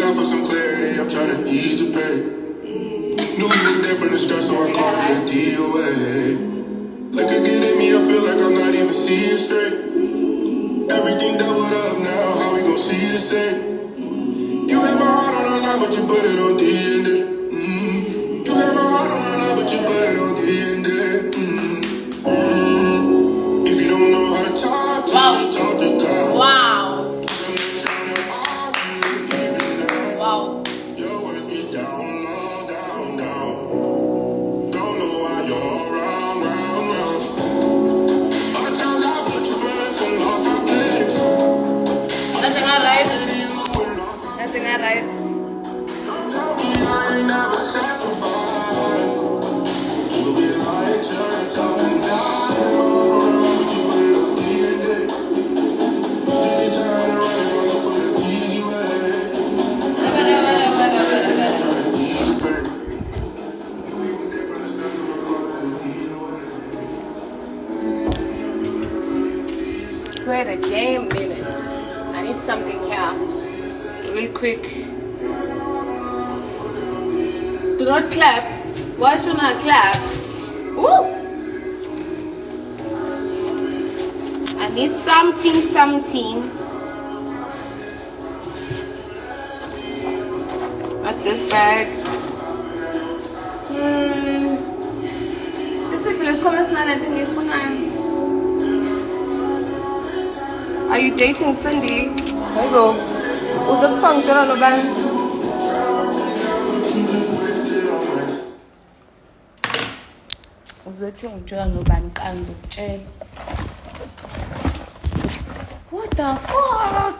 God for some clarity, I'm trying to ease the pain. Knew he was there from the start, so I called it a DOA. Look again at me, I feel like I'm not even seeing straight. Everything doubled up now, how we gon' see the same? You had my heart on the line, but you put it on D and D. You had my heart on the line, but you put it on D and D. If you don't know how to talk to me, talk to God. Wow. I'm trying to argue, even now. Wow. Your words be down, low, down, down. Don't know why you're round, round, round. Other times I put you first and lost my place. Nothing alright. You and lost my Nothing alright. Don't tell me I ain't never sacrificed. You'll be lying to yourself and die. But you put it on D&D. You still be trying to run it all for the easy way. Trying to ease the pain. Knew you was there from the start, so I called it a DOA. Wait a damn minute. I need something here. Real quick. Do not clap. Why should I clap? Woo! I need something. Not this bag. Let's come and Are you dating Cindy? Hello. Uzokuthiwa ngitshela nobani? Uzothi ngitshela nobani qangi ngikutshela. What the fuck?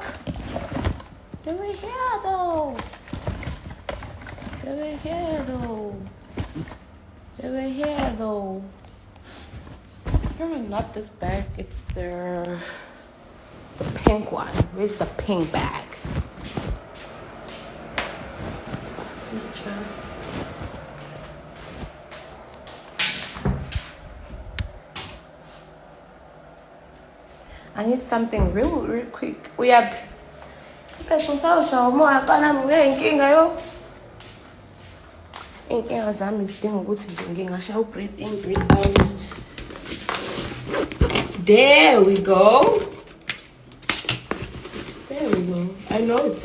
They were here though. It's probably not this bag, it's the pink one. Where's the pink bag? I need something real quick. We have inkinga zami zidinga ukuthi nje ngingashaya breathe in, breathe out. There we go. I know it's